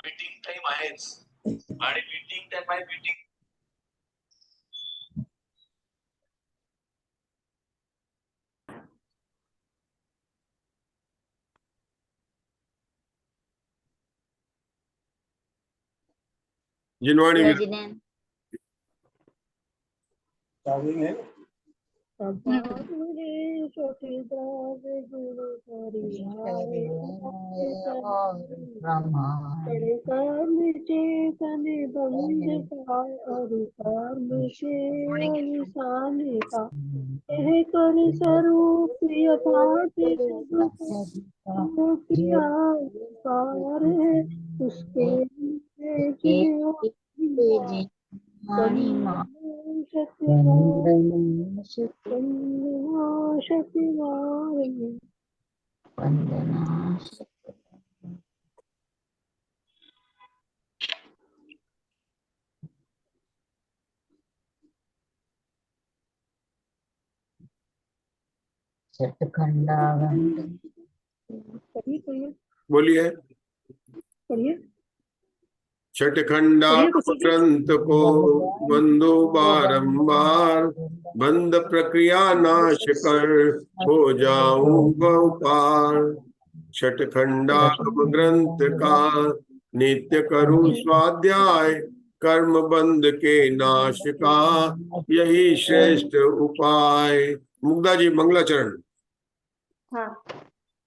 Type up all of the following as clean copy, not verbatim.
Meeting time आहेच आणि meeting time आहे मीटिंग जिनवाणी बोलिए छठखंडा ग्रंथ को बंदो बारंबार बंद प्रक्रिया नाश कर हो जाऊं पार। छठखंडा ग्रंथ का नित्य करूं स्वाध्याय कर्म बंध के नाश का यही श्रेष्ठ उपाय। मुग्धा जी मंगलाचरण। हाँ।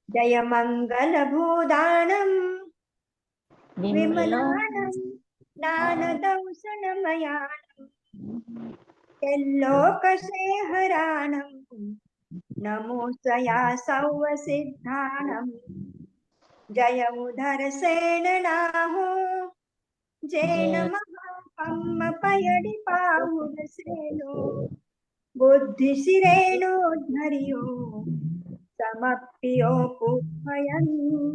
जय मंगल भूदानम विमलानम ज्ञानदौसनमयानम लोकसेहरानम नमो सया सौव सिद्धानम जय उधर सेन नाहु जैन महापम पयडि पाहुर सेनो बुद्धि सिरेनो धरियो समप्पियो पुष्पयन्तस्सा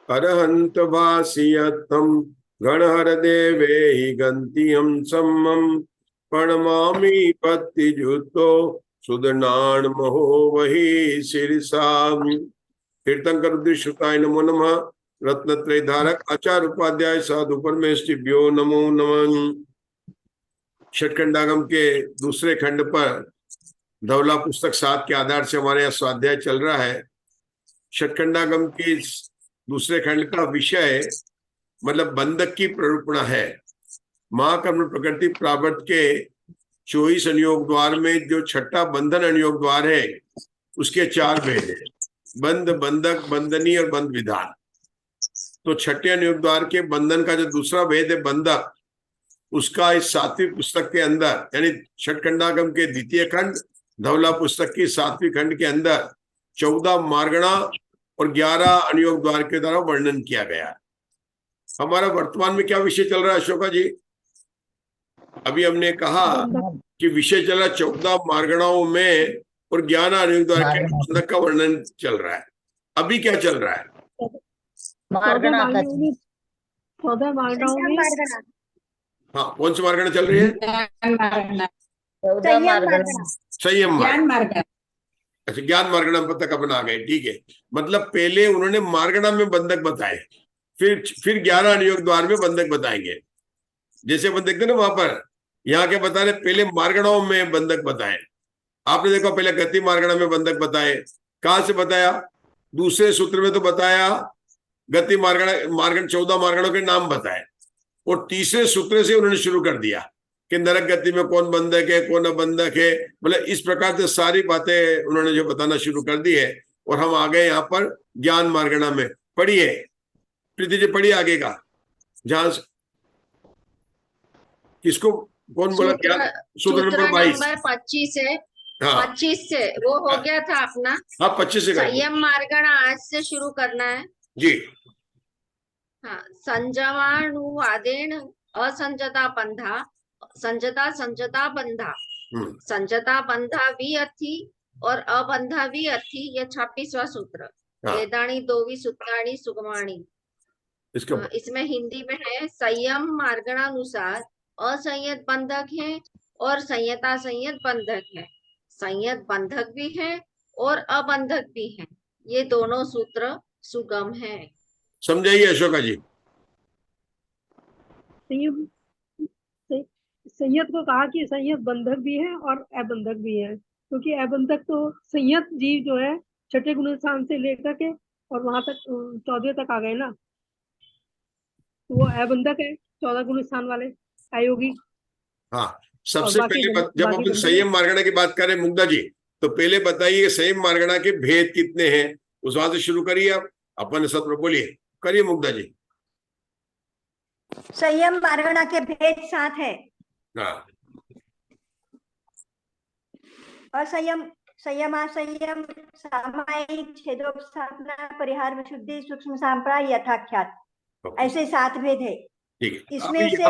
अरहंत भासियत्तम गणहर देवेहि गंतियम सम्मम प्रणमामि पत्तिजुतो सुदनान महो वही शिरसाम। तीर्थंकर उद्दिश्युताय नमो नमः। रत्नत्रय धारक आचार्य उपाध्याय साधु परमेष्टिभ्यो नमो नमः। छठखंडागम के दूसरे खंड पर धवला पुस्तक 7 के आधार से हमारे यहाँ स्वाध्याय चल रहा है। छठखंडागम की दूसरे खंड का विषय मतलब बंधक की प्ररूपणा है। महाकर्म प्रकृति प्रावर्त के 24 अनुयोग द्वार में जो छठा बंधन अनुयोग द्वार है उसके 4 भेद है, बंध, बंधक, बंधनी और बंध विधान। तो छठे अनुयोग द्वार के बंधन का जो दूसरा भेद है बंधक, उसका इस 7वीं पुस्तक के अंदर यानी छठखंडागम के द्वितीय खंड धवला पुस्तक की 7वीं खंड के अंदर 14 मार्गणा और 11 अनुयोग द्वार के द्वारा वर्णन किया गया। हमारा वर्तमान में क्या विषय चल रहा है अशोका जी? अभी हमने कहा कि विषय चला 14 मार्गणाओं में और 11 अनुयोग द्वार के बंधक का वर्णन चल रहा है। अभी क्या चल रहा है? हाँ, कौन सी मार्गणा चल रही है? संयम मार्गणा। अच्छा, ज्ञान मार्गणा तक अपन आ गए, ठीक है। मतलब पहले उन्होंने मार्गणा में बंधक बताए, फिर 11 अनुयोग द्वार में बंधक बताएंगे। जैसे अपन देखते ना वहां पर यहाँ के बता रहे पहले मार्गणाओं में बंधक बताए। आपने देखा पहले गति मार्गणा में बंधक बताए। कहां से बताया? दूसरे सूत्र में तो बताया गति मार्गण 14 मार्गणों के नाम बताए और तीसरे सूत्र से उन्होंने शुरू कर दिया कि नरक गति में कौन बंधक है कौन अबंधक है। मतलब इस प्रकार से सारी बातें उन्होंने जो बताना शुरू कर दी है और हम आ गए यहाँ पर ज्ञान मार्गणा में। पढ़िए प्रीति जी, पढ़िए आगे का। जहां किसको कौन बोला? सूत्र नंबर 25 है। हाँ 25 से वो हो गया था अपना। हाँ 25 से संयम मार्गणा आज से शुरू करना है जी। हाँ। संजमानुवादेन असंजता बंधा संजता संजता बंधा संजता बंधा भी अर्थी और अबंधा भी अर्थी। ये 26वां सूत्र। वेदाणी दोवी सूत्राणी सुगमाणी। इसमें हिंदी में है संयम मार्गणानुसार असंयत बंधक है और संयता संयत बंधक है। संयत बंधक भी है और अबंधक भी है। ये दोनों सूत्र सुगम है। समझाइए अशोका जी। संयत संयत को कहा कि संयत बंधक भी है और अबंधक भी है, क्योंकि अबंधक तो संयत जीव जो है छठे गुण स्थान से लेकर के और वहां तक 14 तक आ गए ना, तो वो अबंधक है 14 गुण स्थान वाले अयोगी। हाँ, और सबसे बाकी पहले जब बाकी अपन बंधक है। संयम मार्गणा की बात करें मुग्धा जी, तो पहले बताइए कि संयम मार्गणा के भेद कितने हैं, उस बात से शुरू करिए आप। अपन सत्र बोलिए, करिए मुग्धा जी। संयम मार्गणा के भेद 7 है। हाँ, असंयम, संयम, असंयम, सामायिक, छेदोपस्थापना, परिहार, विशुद्धि, सूक्ष्म सांप्राय, यथाख्यात, ऐसे 7 भेद है। ठीक है। इसमें अभी से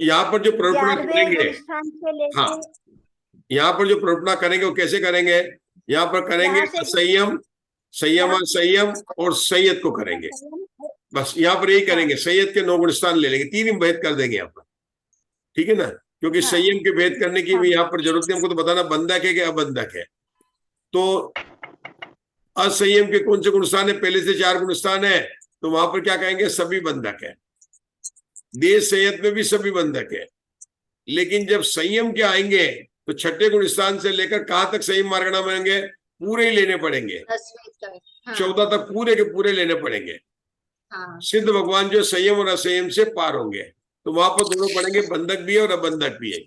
यहाँ पर जो प्रवर्तना 11वें करेंगे, गुण स्थान से लेके हाँ, यहाँ पर जो प्रवर्तना करेंगे वो कैसे करेंगे? यहाँ पर करेंगे यहाँ से संयम, संयम, संयम और संयत को करेंगे। बस यहाँ पर यही करेंगे, संयत के 9 गुण स्थान ले लेंगे, 3 ही भेद कर देंगे यहाँ पर, ठीक है ना? क्योंकि हाँ। संयम के भेद करने की भी हाँ। यहाँ पर जरूरत नहीं, हमको तो बताना बंधक है कि अबंधक है। तो असंयम के कौन से गुण स्थान है? पहले से 4 गुण स्थान है, तो वहां पर क्या कहेंगे? सभी बंधक है। देश संयत में भी सभी बंधक है। लेकिन जब संयम के आएंगे तो छठे गुण स्थान से लेकर कहां तक संयम मार्गणा बनेंगे? पूरे ही लेने पड़ेंगे, 10वीं तक। हाँ, 14 तक पूरे के पूरे लेने पड़ेंगे। हाँ, सिद्ध भगवान जो संयम और असंयम से पार होंगे, तो वहां पर दोनों पढ़ेंगे, बंधक भी है और अबंधक भी है।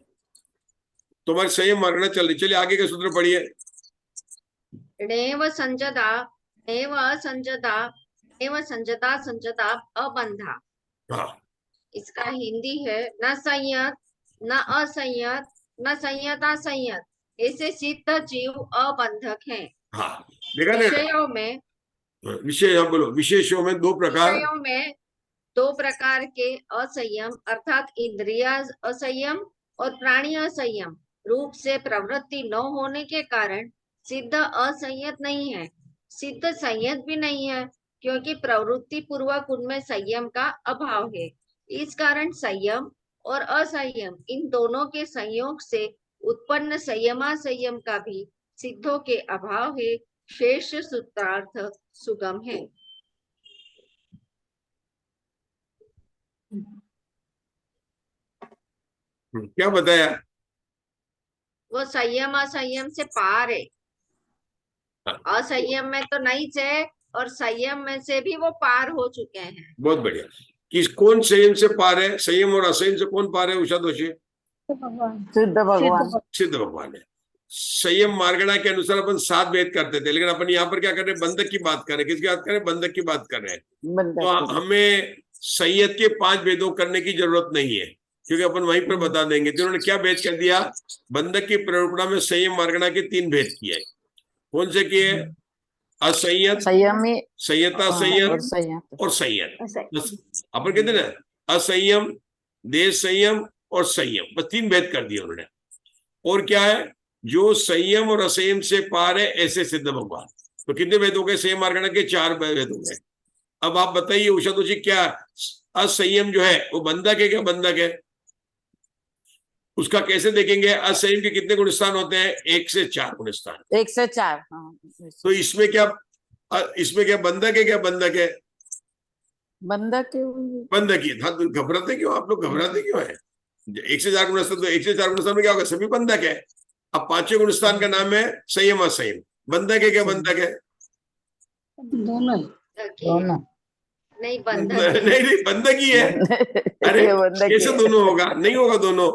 तुम्हारी संयम मार्गणा चल रही, चलिए आगे का सूत्र पढ़िए। नेव संजता, नेव असंजता, नेव संजता संजता अबंधा। हाँ, इसका हिंदी है न संयत, न असंयत, न संयता संयत, ऐसे सिद्ध जीव अबंधक हैं। हाँ, देखा ना? विषयों में, विषय, हाँ बोलो। विशेषों में 2 प्रकार। विषयों में 2 प्रकार के असंयम अर्थात इंद्रिय असंयम और प्राणी असंयम रूप से प्रवृत्ति न होने के कारण सिद्ध असंयत नहीं है, सिद्ध संयत भी नहीं है, क्योंकि प्रवृत्ति पूर्वक उनमें संयम का अभाव है। इस कारण संयम और असंयम इन दोनों के संयोग से उत्पन्न संयमासंयम का भी सिद्धों के अभाव है। शेष सूत्रार्थ सुगम है। क्या बताया? वो संयम असंयम से पार है। असंयम में तो नहीं थे और संयम में से भी वो पार हो चुके हैं। बहुत बढ़िया। किस कौन संयम से पार है? संयम और असंयम से कौन पार है? उषा दोषी? सिद्ध भगवान। सिद्ध भगवान है। संयम मार्गणा के अनुसार अपन 7 भेद करते थे, लेकिन अपन यहाँ पर क्या कर रहे हैं? बंधक की बात कर रहे हैं। किसकी बात कर रहे हैं? बंधक की बात कर रहे हैं। तो हमें संयत के 5 भेदों करने की जरूरत नहीं है, क्योंकि अपन वहीं पर बता देंगे। तो उन्होंने क्या भेद कर दिया? बंधक की प्ररूपणा में संयम मार्गणा के 3 भेद किए। कौन से किए? असंयत, संयमी, संयता संयत और संयत। अपन कहते ना असंयम, देश संयम और संयम, बस 3 भेद कर दिए उन्होंने। और क्या है? जो संयम और असंयम से पार है, ऐसे सिद्ध भगवान। तो कितने भेद हो गए? संयम मार्गणा के 4 भेद हो गए। अब आप बताइए उषा दोषी, क्या असंयम जो है वो बंधक है क्या? बंधक है। उसका कैसे देखेंगे? असंयम के कितने गुण स्थान होते हैं? 1 से 4 गुण स्थान। 1 से 4। तो इसमें क्या बंधक है क्या? बंधक है, बंधक। बंधक ही था। तो घबराते क्यों आप लोग? घबराते क्यों है? 1 से 4 गुण स्थान, तो 1 से 4 गुण स्थान में क्या होगा? सभी बंधक है। अब 5वें गुण स्थान का नाम है संयम असंयम। बंधक है क्या? बंधक है? दोनों नहीं, बंधक नहीं नहीं, बंधक ही है। अरे कैसे दोनों होगा? नहीं होगा दोनों।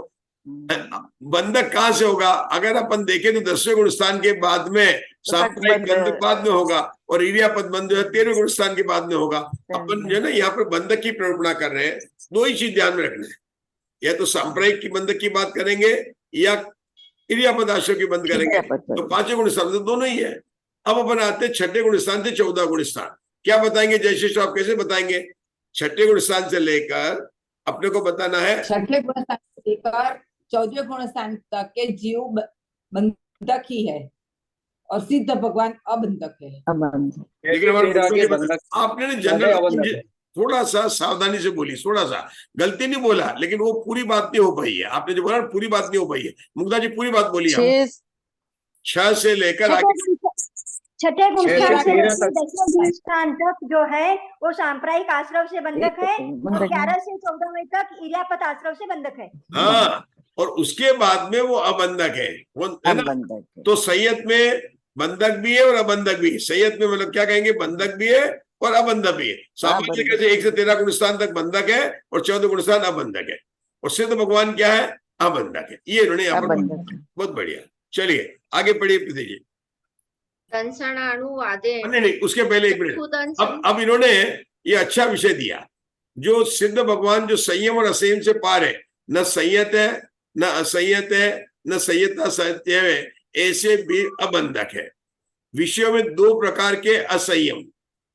बंधक कहां से होगा? अगर अपन देखें तो 10वें गुण स्थान के बाद में साम्प्रदायिक बंधक बाद में होगा, और इरियापद बंध जो है 13वें गुण स्थान के बाद में होगा। अपन जो है ना यहाँ पर बंधक की प्ररूपणा कर रहे हैं। 2 ही चीज ध्यान में रखना है, या तो साम्प्रदायिक की बंधक की बात करेंगे या इरियापद आश्रम की बंद करेंगे। तो 5वें गुण स्थान तो दोनों ही है। अब अपन आते हैं छठे गुण स्थान से 14 गुण स्थान। क्या बताएंगे जयश्री? आप कैसे बताएंगे? छठे गुण स्थान से लेकर अपने को बताना है, छठे गुण स्थान से लेकर 14वें गुण स्थान तक के जीव बंधक ही है और सिद्ध भगवान अबंधक है। लेकिन आपने जनरल थोड़ा सा सावधानी से बोली, थोड़ा सा गलती नहीं बोला, लेकिन वो पूरी बात नहीं हो पाई है। आपने जो बोला पूरी बात नहीं हो पाई है। मुग्धा जी पूरी बात बोली। 6 6 से लेकर आगे छठे गुण स्थान से तेरह लेकर 10वें गुण स्थान तक जो है वो सांप्रायिक आश्रव से बंधक है, और बंधक है। 11 से 14वें तक इरियापत आश्रव से बंधक है। हाँ, और उसके बाद में वो अबंधक है, वो है ना। बंधक है। तो संयत में बंधक भी है और अबंधक भी है। संयत में मतलब क्या कहेंगे, बंधक भी है और अबंधक भी है। सामान्य अबंधक। कैसे 1 से 13 गुण स्थान तक बंधक है और 14 गुण स्थान अबंधक है, और सिद्ध भगवान क्या है, अबंधक है। ये इन्होंने यहाँ पर अबंधक है। बहुत बढ़िया। चलिए आगे पढ़िए प्रीति जी। दंसणानुवादे नहीं, उसके पहले एक मिनट। खुदंसन अब इन्होंने ये अच्छा विषय दिया, जो सिद्ध भगवान जो संयम और असंयम से पार है, न संयत है न असंयत है न संयता सत्य है, ऐसे भी अबंधक है। विषयों में 2 प्रकार के असंयम,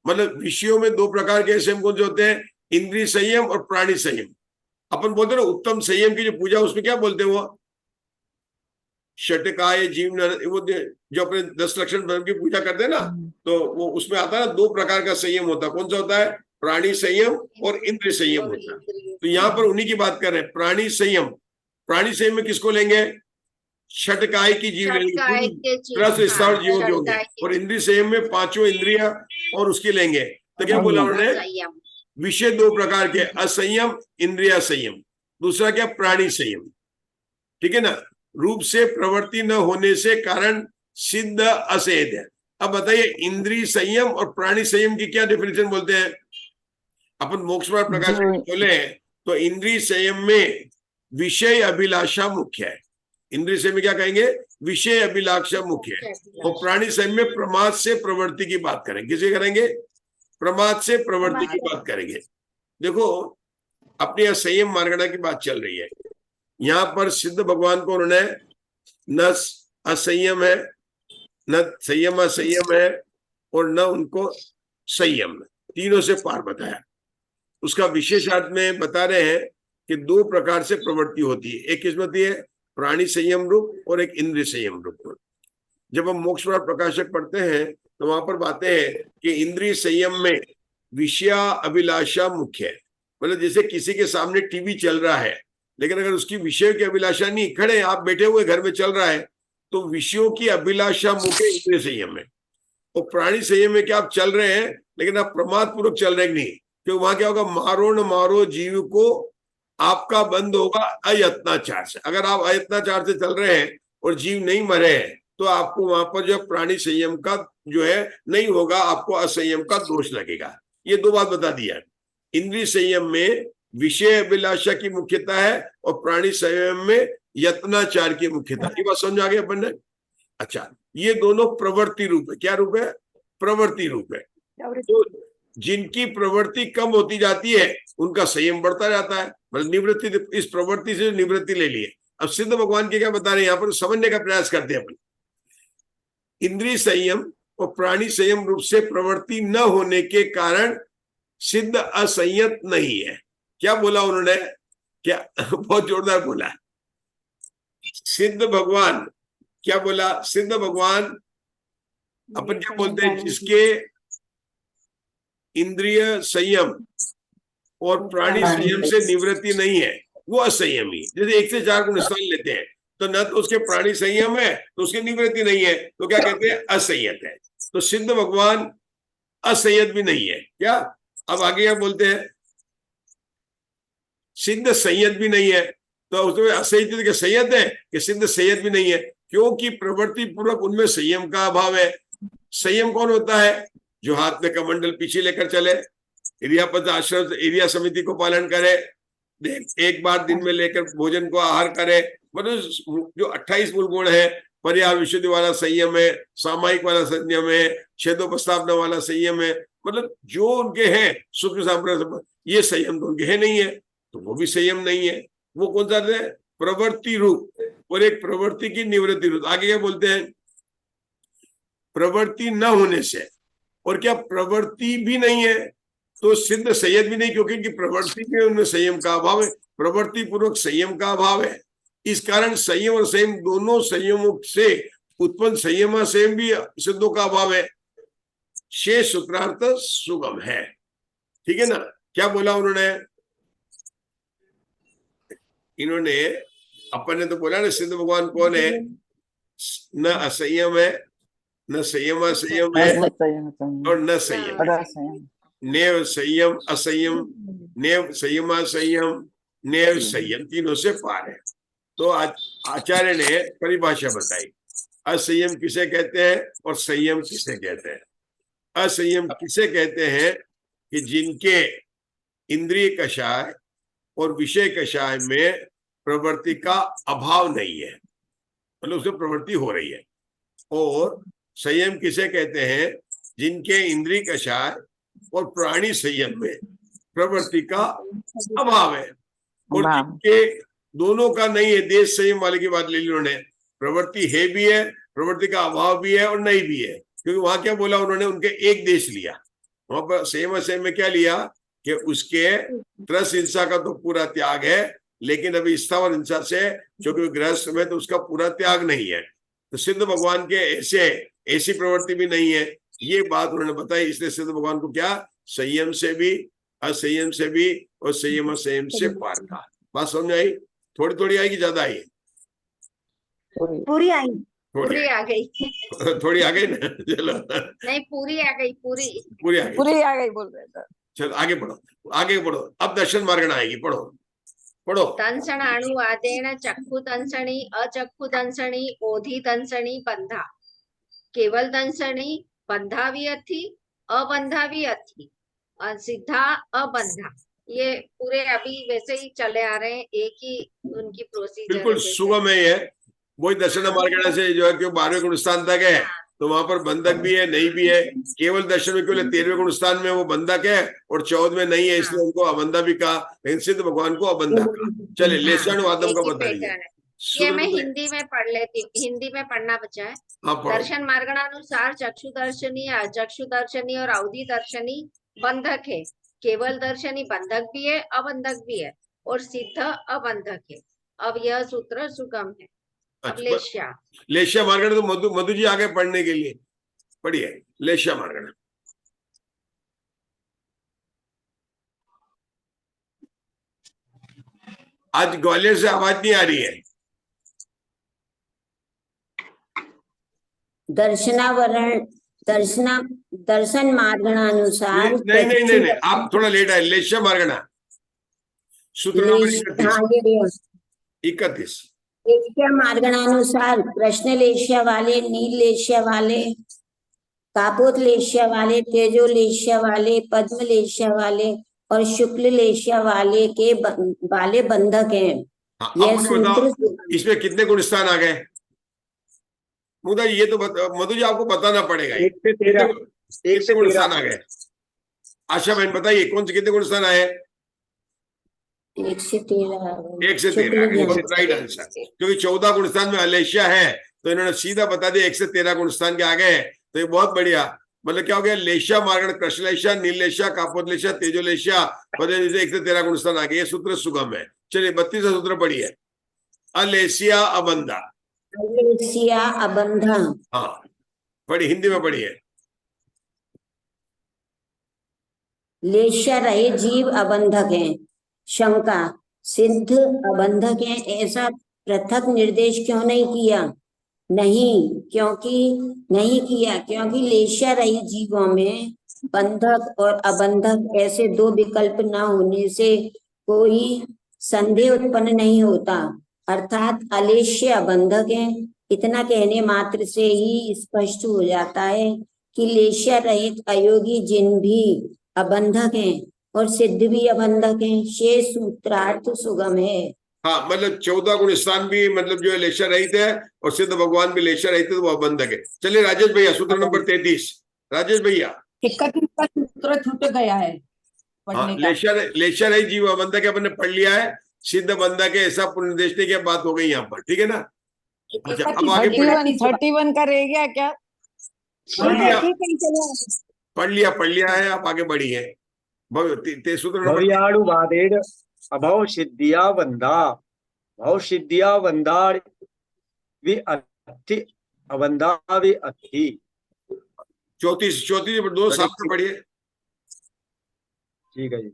मतलब विषयों में 2 प्रकार के संयम कौन से होते हैं, इंद्रिय संयम और प्राणी संयम। अपन बोलते हैं ना उत्तम संयम की जो पूजा, उसमें क्या बोलते हैं, वो षटकाय जीव वो जो अपने 10 लक्षण धर्म की पूजा करते हैं ना, तो वो उसमें आता है ना 2 प्रकार का संयम होता है। कौन सा होता है, प्राणी संयम और इंद्रिय संयम और होता है। इंद्रिय तो यहाँ पर उन्हीं की बात कर रहे हैं, प्राणी संयम। प्राणी संयम में किसको लेंगे, षटकाय की जीव लेंगे, षटकाय के जीव, रस स्थावर हाँ, जीवों के होंगे। षटकाय के और जीव। इंद्रिय संयम में 5 इंद्रिया और उसकी लेंगे। तो क्या बोला उन्होंने, संयम विषय 2 प्रकार के, असंयम इंद्रिया संयम, दूसरा क्या प्राणी संयम, ठीक है ना। रूप से प्रवृत्ति न होने से कारण सिद्ध असंयत है। अब बताइए इंद्रिय संयम और प्राणी संयम की क्या डेफिनेशन बोलते हैं। अपन मोक्ष मार्ग प्रकाश बोले तो इंद्रिय संयम में विषय अभिलाषा मुख्य है। इंद्रिय संयम में क्या कहेंगे, विषय अभिलाषा मुख्य है। और प्राणी संयम में प्रमाद से प्रवृत्ति की बात करेंगे। किसे करेंगे, प्रमाद से प्रवृत्ति की बात करेंगे। देखो अपने यहाँ संयम मार्गणा की बात चल रही है। यहाँ पर सिद्ध भगवान को उन्होंने न असंयम है, न संयम असंयम है, और न उनको संयम, तीनों से पार बताया। उसका विशेषार्थ में बता रहे हैं कि 2 प्रकार से प्रवृत्ति होती है। एक किस्म होती है प्राणी संयम रूप और एक इंद्रिय संयम रूप। जब हम मोक्ष मार्ग प्रकाशक पढ़ते हैं तो वहां पर बातें हैं कि इंद्रिय संयम में विषया अभिलाषा मुख्य है। मतलब जैसे किसी के सामने टीवी चल रहा है, लेकिन अगर उसकी विषय की अभिलाषा नहीं, खड़े आप बैठे हुए घर में चल रहा है, तो विषयों की अभिलाषा मुख्य इंद्रिय संयम में। और प्राणी संयम में क्या आप चल रहे हैं लेकिन आप प्रमाद पूर्वक चल रहे नहीं, क्योंकि वहां क्या होगा, मारो न मारो जीव को, आपका बंद होगा अयत्नाचार से। अगर आप अयत्नाचार से चल रहे हैं और जीव नहीं मरे हैं तो आपको वहां पर जो प्राणी संयम का जो है नहीं होगा, आपको असंयम का दोष लगेगा। ये 2 बात बता दिया। इंद्रिय संयम में विषय अभिलाषा की मुख्यता है और प्राणी संयम में यत्नाचार की मुख्यता। ये बात समझ आ गई अपन ने। अच्छा, ये दोनों प्रवृत्ति रूप है। क्या रूप है, प्रवृत्ति रूप है। तो जिनकी प्रवृत्ति कम होती जाती है उनका संयम बढ़ता जाता है। मतलब निवृत्ति, इस प्रवृत्ति से निवृत्ति ले लिए। अब सिद्ध भगवान के क्या बता रहे हैं, यहाँ पर समझने का प्रयास करते हैं अपन। इंद्रिय संयम और प्राणी संयम रूप से प्रवृत्ति न होने के कारण सिद्ध असंयत नहीं है। क्या बोला उन्होंने, क्या बहुत जोरदार बोला। सिद्ध भगवान क्या बोला, सिद्ध भगवान अपन क्या बोलते हैं, जिसके इंद्रिय संयम और प्राणी संयम से निवृत्ति नहीं है वो असंयमी। जैसे 1 से 4 गुण स्थान लेते हैं तो न तो उसके प्राणी संयम है तो उसकी निवृत्ति नहीं है, तो क्या कहते हैं, असंयत है। तो सिद्ध भगवान असंयत भी नहीं है। क्या, अब आगे क्या बोलते हैं, सिद्ध संयत भी नहीं है। तो उसमें असंयत के संयत है कि सिद्ध संयत भी नहीं है, क्योंकि प्रवृत्ति पूर्वक उनमें संयम का अभाव है। संयम कौन होता है, जो हाथ में कमंडल पीछे लेकर चले, इरियापत आश्रम इरिया समिति को पालन करे, एक बार दिन में लेकर भोजन को आहार करे। मतलब जो 28 मूल गुण है, पर्याय विशुद्धि वाला संयम है, सामायिक वाला संयम है, छेदोपस्थापना वाला संयम है। मतलब जो उनके हैं सूक्ष्म सांप्रदाय, ये संयम तो उनके है नहीं है, तो वो भी संयम नहीं है। वो कौन सा है, प्रवृत्ति रूप, और एक प्रवृत्ति की निवृत्ति रूप। आगे क्या बोलते हैं, प्रवृत्ति न होने से, और क्या प्रवृत्ति भी नहीं है तो सिद्ध संयत भी नहीं, क्योंकि प्रवृत्ति में उनमें संयम का अभाव है, प्रवृत्ति पूर्वक संयम का अभाव है। इस कारण संयम और संयम दोनों संयमों से उत्पन्न संयम संयम भी सिद्धों का अभाव है। शेष सूत्रार्थ सुगम है। ठीक है ना। क्या बोला उन्होंने, इन्होंने, अपन ने तो बोला ना सिद्ध भगवान कौन है, न असंयम है न संयम संयम है और न संयम है। नेव संयम असंयम, नेव संयम संयम, नेव संयम, तीनों से पार है। तो आचार्य ने परिभाषा बताई, असंयम किसे कहते हैं और संयम किसे कहते हैं। असंयम किसे कहते हैं कि जिनके इंद्रिय कषाय और विषय कषाय में प्रवृत्ति का अभाव नहीं है, मतलब उसमें प्रवृत्ति हो रही है। और संयम किसे कहते हैं, जिनके इंद्रिय कषाय और प्राणी संयम में प्रवृत्ति का अभाव है, और जिनके दोनों का नहीं है। देश संयम वाले की बात ले ली उन्होंने, प्रवृत्ति है भी है, प्रवृत्ति का अभाव भी है और नहीं भी है। क्योंकि वहां क्या बोला उन्होंने, उनके एक देश लिया। वहां पर संयम संयम में क्या लिया कि उसके त्रस हिंसा का तो पूरा त्याग है, लेकिन अभी स्थावर हिंसा से जो कि गृहस्थ में तो उसका पूरा त्याग नहीं है। तो सिद्ध भगवान के ऐसी प्रवृत्ति भी नहीं है, ये बात उन्होंने बताई। इसलिए सिद्ध भगवान को क्या संयम से भी, असंयम से भी और संयम संयम से पार का। बात समझ आई? थोड़ी थोड़ी आई कि ज्यादा आई? पूरी आई। पूरी आ गई। थोड़ी आ गई ना, चलो नहीं, पूरी आ गई, पूरी आ गई बोल रहे थे। चलो आगे बढ़ो, आगे बढ़ो। अब दर्शन मार्गण आएगी, पढ़ो पढ़ो। दंशण अणुवादेन चक्षु दंशणी, अचक्षु दंशणी, ओधि दंशणी, बंधा। केवल दंशनी बंधा भी अथी, अबंधा भी अथी, और सीधा अबंधा। ये पूरे अभी वैसे ही चले आ रहे हैं, एक ही उनकी प्रोसीजर बिल्कुल सुगम है ये। वही दर्शन मार्गण से जो है कि 12वें गुण स्थान तक है, तो वहां पर बंधक भी है, नहीं भी है। केवल दर्शन में केवल 13वें गुण स्थान में वो बंधक है और 14 में नहीं है, इसलिए उनको अबंधा भी कहा, लेकिन सिद्ध भगवान को अबंधा कहा। चले लेशानुवादम का बताइए। ये मैं हिंदी में पढ़ लेती हूँ, हिंदी में पढ़ना बचा है। दर्शन मार्गणानुसार चक्षु दर्शनी, अचक्षु दर्शनी और अवधि दर्शनी बंधक है। केवल दर्शनी बंधक भी है, अबंधक भी है, और सिद्ध अबंधक है। अब यह सूत्र सुगम है। लेश्या मार्गण तो मधु जी आगे पढ़ने के लिए पढ़िए। लेश्या मार्गण आज ग्वालियर से आवाज नहीं आ रही है। दर्शन मार्गणानुसार नहीं नहीं नहीं नहीं, आप थोड़ा लेट आए। लेश्या मार्गणा सूत्र नंबर 31। लेश्या मार्गणानुसार कृष्ण लेश्या वाले, नील लेश्या वाले, कापोत लेश्या वाले, तेजो लेश्या वाले, पद्म लेश्या वाले और शुक्ल लेश्या वाले के वाले बंधक हैं। यह सूत्र इसमें कितने गुण स्थान आ गए? मुदा ये तो मधु जी आपको बताना पड़ेगा। 1 से 13 कितने गुण स्थान आ गए? आशा बहन बताइए, कौन से कितने गुण स्थान आए? 1 से 13 आ गए। Right answer. क्योंकि 14 गुण स्थान में अलेशिया है, तो इन्होंने सीधा बता दिया 1 से 13 गुण स्थान के आ गए। तो ये बहुत बढ़िया। मतलब क्या हो गया, लेशिया मार्गण कृष्ण लेशिया, नील लेशिया, कापोत लेशिया, तेजो लेशिया, 1 से 13 गुण स्थान आ गए। ये सूत्र सुगम है। चलिए 32वां सूत्र पढ़िए। अलेशिया अबंधा। अलेशिया अबंधा। हाँ पढ़िए, हिंदी में पढ़िए। लेशिया रहे जीव अबंधक है। शंका, सिद्ध अबंधक है, ऐसा पृथक निर्देश क्यों नहीं किया? नहीं किया क्योंकि लेशिया रही जीवों में बंधक और अबंधक ऐसे 2 विकल्प न होने से कोई संदेह उत्पन्न नहीं होता, अर्थात अलेश्य अबंधक है। इतना कहने मात्र से ही स्पष्ट हो जाता है कि लेशिया रहित अयोगी जिन भी अबंधक हैं और सिद्ध भी अबंधक हैं। शेष सूत्रार्थ सुगम है। हाँ मतलब 14 गुण स्थान भी मतलब जो है लेशिया रहित है और सिद्ध भगवान भी लेशिया रहित है, तो वो अबंधक है। चलिए राजेश भैया सूत्र नंबर 33। राजेश भैया 31 का सूत्र छूट गया है हाँ, लेशिया रहित जीव अबंधक है, अपन ने पढ़ लिया है। सिद्ध बंधक है ऐसा पुनर्निर्देश की बात हो गई यहाँ पर, ठीक है ना? अच्छा अब आगे 31 का रह गया क्या? पढ़ लिया है, आप आगे बढ़िए। सूत्र नंबर भव्याणुवादेन अभव सिद्धिया बंधा, भव सिद्धिया बंधा वि अथि अबंधा वि अथि। 34 पर 2 साफ में पढ़िए। ठीक है जी।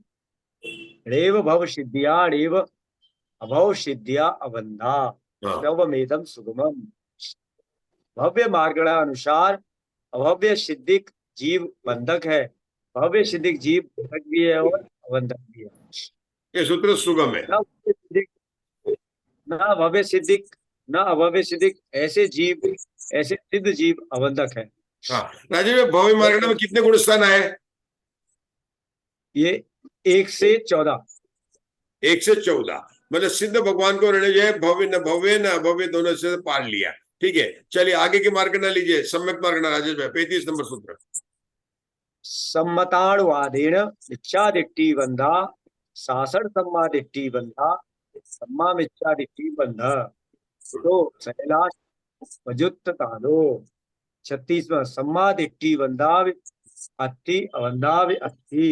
रेव भव सिद्धिया रेव अभव सिद्धिया अबंधा नवमेतम सुगमम। भव्य मार्गणा अनुसार अभव्य सिद्धिक जीव बंधक है, भव्य सिद्धिक जीव बंधक भी है और अबंधक भी है। ये सूत्र सुगम है। ना भव्य सिद्धिक ना अभव्य सिद्धिक ऐसे जीव, ऐसे सिद्ध जीव अबंधक है। हाँ राजीव भाई, भव्य मार्गणा में कितने गुण स्थान आए? ये 1 से 14। 1 से 14 मतलब सिद्ध भगवान को उन्होंने जो है भव्य न अभव्य दोनों से पार लिया। ठीक है, चलिए आगे की मार्गणा लीजिए, सम्यक मार्गणा राजेश भाई, 35 नंबर सूत्र। सम्मताणुवादेन इच्छादिष्टि बंधा, सासण सम्मादिष्टि बंधा, सम्मा मिच्छादिष्टि बंधा, तो शैलाश वजुत्त तालो। 36वां सम्मादिष्टि बंधा अस्थि अबंधा अस्थि।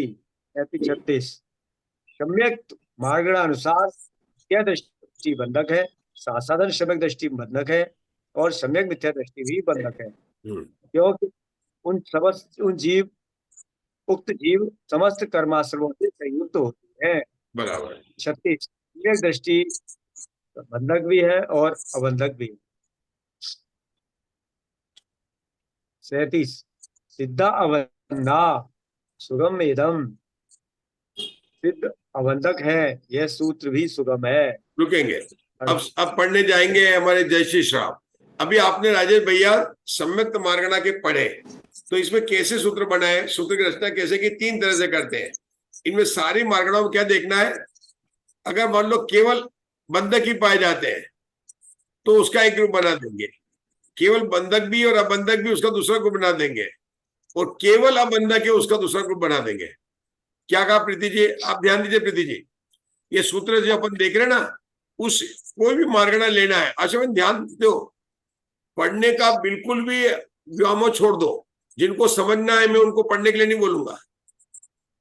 36 सम्यक मार्गणानुसार मिथ्या दृष्टि बंधक है, साधन सम्यक दृष्टि बंधक है और सम्यक मिथ्या दृष्टि भी बंधक है, क्योंकि उन जीव उक्त जीव समस्त कर्माश्रमों से संयुक्त होते हैं। बराबर। 36 सम्यक दृष्टि बंधक भी है और अबंधक भी है। 37 सिद्धा अबंधा सुगम इदम, सिद्ध अबंधक है, यह सूत्र भी सुगम है। रुकेंगे, अब पढ़ने जाएंगे हमारे जयश्री श्राव। अभी आपने राजेश भैया सम्यक मार्गणा के पढ़े, तो इसमें कैसे सूत्र बनाए, सूत्र की रचना कैसे की, 3 तरह से करते हैं। इनमें सारी मार्गणाओं में क्या देखना है, अगर मान लो केवल बंधक ही पाए जाते हैं तो उसका एक ग्रुप बना देंगे, केवल बंधक भी और अबंधक भी उसका दूसरा ग्रुप बना देंगे, और केवल अबंधक है उसका दूसरा ग्रुप बना देंगे। क्या कहा प्रीति जी? आप ध्यान दीजिए प्रीति जी, ये सूत्र जो अपन देख रहे हैं ना, उस कोई भी मार्गणा लेना है, अच्छा ध्यान दो, पढ़ने का बिल्कुल भी व्यामोह छोड़ दो। जिनको समझना है मैं उनको पढ़ने के लिए नहीं बोलूंगा,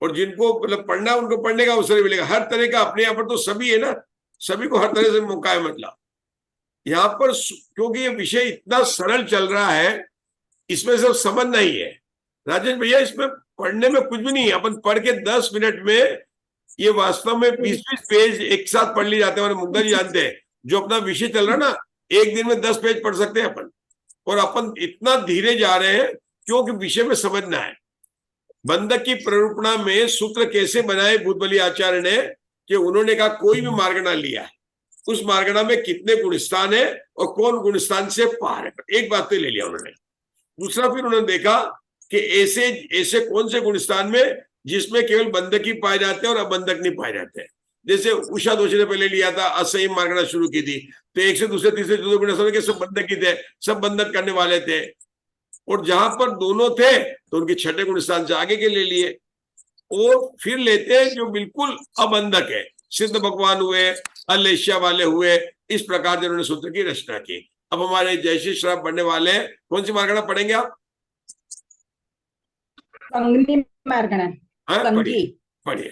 और जिनको मतलब पढ़ना है उनको पढ़ने का अवसर मिलेगा। हर तरह का अपने यहाँ पर तो सभी है ना, सभी को हर तरह से मौका है। मतलब यहाँ पर क्योंकि ये विषय इतना सरल चल रहा है, इसमें सब समझना ही है राजेश भैया। इसमें पढ़ने में कुछ भी नहीं है, अपन पढ़ के 10 मिनट में ये वास्तव में 20-20 पेज एक साथ पढ़ लिए जाते हैं। मुग्धा जी जानते हैं, जो अपना विषय चल रहा है ना, एक दिन में 10 पेज पढ़ सकते हैं अपन, और अपन इतना धीरे जा रहे हैं क्योंकि विषय में समझना है। बंधक की प्ररूपणा में सूत्र कैसे बनाए भूतबली आचार्य ने, कि उन्होंने कहा कोई भी मार्गणा लिया है, उस मार्गणा में कितने गुणस्थान है और कौन गुणस्थान से पार है, एक बात तो ले लिया उन्होंने। दूसरा फिर उन्होंने देखा कि ऐसे ऐसे कौन से गुणस्थान में जिसमें केवल बंधक ही पाए जाते हैं और अबंधक नहीं पाए जाते हैं। जैसे उषा दोषी ने पहले लिया था, असंयम मार्गणा शुरू की थी, तो एक से दूसरे तीसरे चौथे गुणस्थान के सब बंधक ही थे, सब बंधक करने वाले थे, और जहां पर दोनों थे तो उनके छठे गुणस्थान से आगे के ले लिए, और फिर लेते हैं जो बिल्कुल अबंधक है, सिद्ध भगवान हुए, अलेशिया वाले हुए, इस प्रकार से उन्होंने सूत्र की रचना की। अब हमारे जयश्री श्राप पढ़ने वाले हैं, कौन सी मार्गणा पढ़ेंगे आप? संगनी मार्गणा। पढ़िए।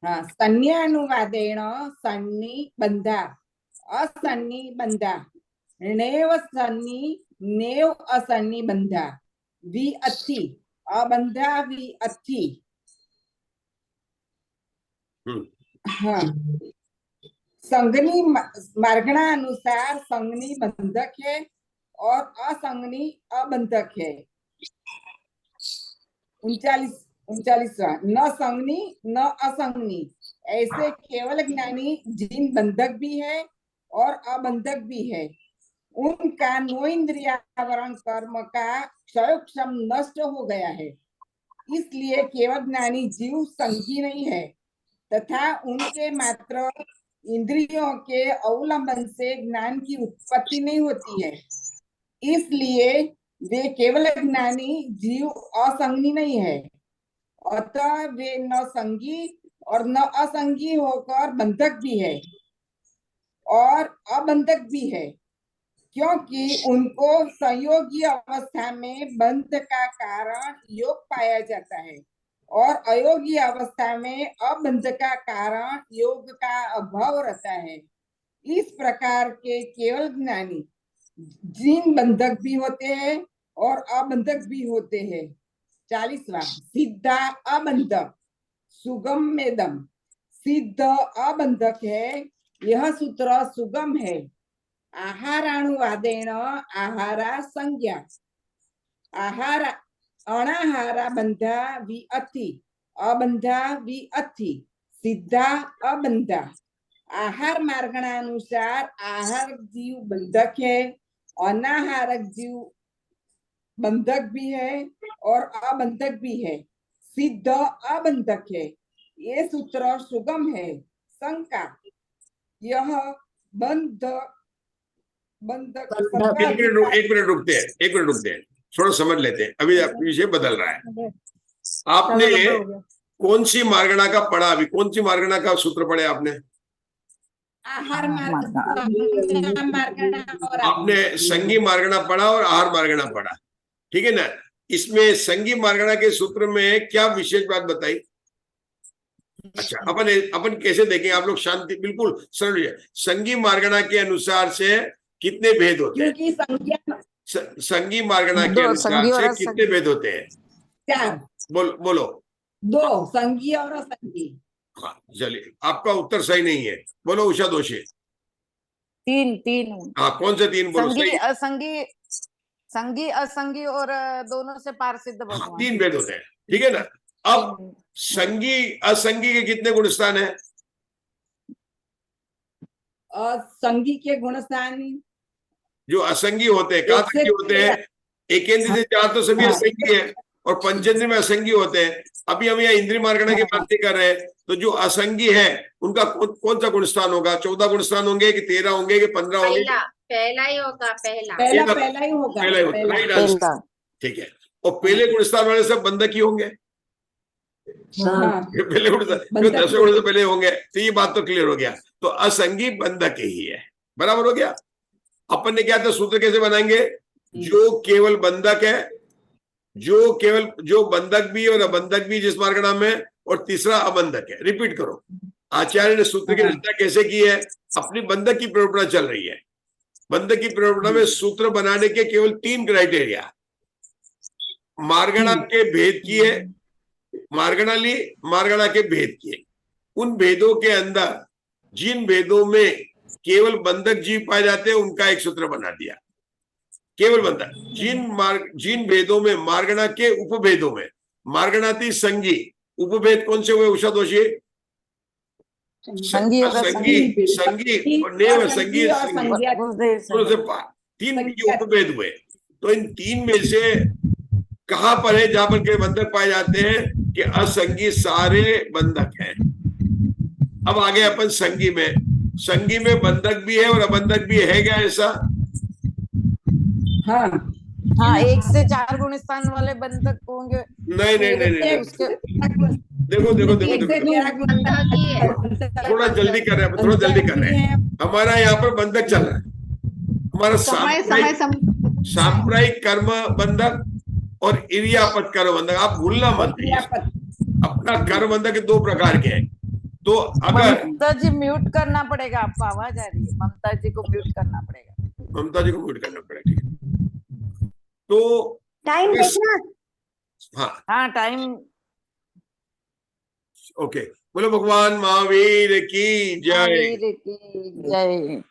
हाँ, सन्न्यानुवादेन सन्नि बंधा असन्नि बंधा नेव सन्नि नेव असन्नि बंधा वि अथि अबंधा वि अथि। हाँ, संगनी मार्गणा अनुसार संगनी बंधक है और असंगनी अबंधक है। 39वां न संगनी न असंगनी ऐसे केवल ज्ञानी जिन बंधक भी है और अबंधक भी है, उनका नो इंद्रियावरण कर्म का क्षयक्षम नष्ट हो गया है, इसलिए केवल ज्ञानी जीव संगी नहीं है, तथा उनके मात्र इंद्रियों के अवलंबन से ज्ञान की उत्पत्ति नहीं होती है, इसलिए वे केवल ज्ञानी जीव असंगी नहीं है, अतः वे न संगी और न असंगी होकर बंधक भी है और अबंधक भी है, क्योंकि उनको संयोगी अवस्था में बंध का कारण योग पाया जाता है और अयोगी अवस्था में अबंध का कारण योग का अभाव रहता है। इस प्रकार के केवल ज्ञानी जिन बंधक भी होते हैं और अबंधक भी होते हैं। 40वां सिद्धा अबंधक सुगम मेदम, सिद्ध अबंधक है, यह सूत्र सुगम है। आहारानुवादेन आहारा संज्ञा, आहार अनाहारा बंधा वि अति, अबंधा वि अति, सिद्धा अबंधा। आहार मार्गणानुसार आहार जीव बंधक है, अनाहारक जीव बंधक भी है और अबंधक भी है, सिद्ध अबंधक है। ये सूत्र सुगम है। शंका, यह बंधक बंधक बंधक। एक मिनट रुकते हैं, थोड़ा समझ लेते हैं। अभी विषय बदल रहा है। आपने ज़्यादा लंबा हो गया। कौन सी मार्गणा का पढ़ा? अभी कौन सी मार्गणा का सूत्र पढ़े आपने? आहार मार्ग और आपने संगी मार्गणा पढ़ा और आहार मार्गणा पढ़ा, ठीक है ना? इसमें संगी मार्गणा के सूत्र में क्या विशेष बात बताई? अच्छा, अपन कैसे देखें? आप लोग शांति, बिल्कुल सरल है। संगी मार्गणा के अनुसार से कितने भेद होते हैं? क्योंकि संज्ञा संगी मार्गणा के दो, अनुसार संगी और से असंगी। कितने भेद होते हैं? 4, बोलो। 2 संगी और असंगी। हाँ, चलिए, आपका उत्तर सही नहीं है। बोलो उषा दोषी। 3 हाँ, कौन से 3? बोलो संगी सही। असंगी, संगी असंगी और दोनों से पार सिद्ध हाँ, भगवान। 3 भेद होते हैं, ठीक है ना? अब संगी असंगी के कितने गुण स्थान है? संगी के गुणस्थान जो असंगी होते हैं, कहाँ एक तक से के होते हैं? एकेंद्र से 4 तो सभी हाँ। असंगी है, और पंचेंद्र में असंगी होते हैं। अभी हम यहाँ इंद्रिय मार्गणा की बात नहीं कर रहे हैं। तो जो असंगी है उनका कौन सा गुणस्थान होगा? 14 गुणस्थान होंगे कि 13 होंगे कि 15 होंगे? पहला ही होगा, पहला। पहला ही होगा। पहला ही होगा, पहला। राइट आंसर, ठीक है। और पहले गुणस्थान वाले सब बंधक ही होंगे। हाँ, पहले गुणस्थान जो बंधक 10 गुण से पहले होंगे। तो ये बात तो क्लियर हो गया। तो असंगी बंधक ही है, बराबर हो गया। अपन ने क्या था, सूत्र कैसे बनाएंगे? जो केवल बंधक है, जो बंधक भी और अबंधक भी जिस मार्गणा में, और तीसरा अबंधक है। रिपीट करो, आचार्य ने सूत्र की रचना कैसे की है? अपनी बंधक की प्रयोजन चल रही है। बंधक की प्रयोजन में सूत्र बनाने के केवल 3 क्राइटेरिया। मार्गणा के भेद किए, मार्गणा ली, मार्गणा के भेद किए। उन भेदों के अंदर जिन भेदों में केवल बंधक जीव पाए जाते हैं उनका एक सूत्र बना दिया। केवल बंधक। जिन भेदों में, मार्गणा के उपभेदों में, मार्गणाती संगी उपभेद कौन से हुए उषा दोषी? संगी और असंगी। संगी और नेव संगी, और संज्ञा। दोनों से 3 के उपभेद हुए। तो इन 3 में से कहां पर है जहां पर के बंधक पाए जाते हैं? कि असंगी सारे बंधक हैं। अब आगे अपन संगी में। संगी में बंधक भी है और अबंधक भी है, क्या ऐसा? हाँ, हाँ, 1 से 4 गुण स्थान वाले बंधक होंगे। नहीं नहीं नहीं नहीं, उसके देखो देखो एक से देखो, 13 बंधक ही है। थोड़ा जल्दी कर रहे हैं, थोड़ा जल्दी कर रहे हैं। हमारा यहाँ पर बंधक चल रहा है। हमारा साम्प्रदायिक कर्म बंधक और इरियापत कर्म बंधक। आप भूलना मत। अपना कर्म बंधक 2 प्रकार के हैं। तो अगर ममता जी म्यूट करना पड़ेगा, आपको आवाज आ रही है, ममता जी को म्यूट करना पड़ेगा। ममता जी को म्यूट करना पड़ेगा, ठीक है। तो टाइम देखना। हाँ, टाइम। ओके। बोलो भगवान महावीर की जय। महावीर की जय।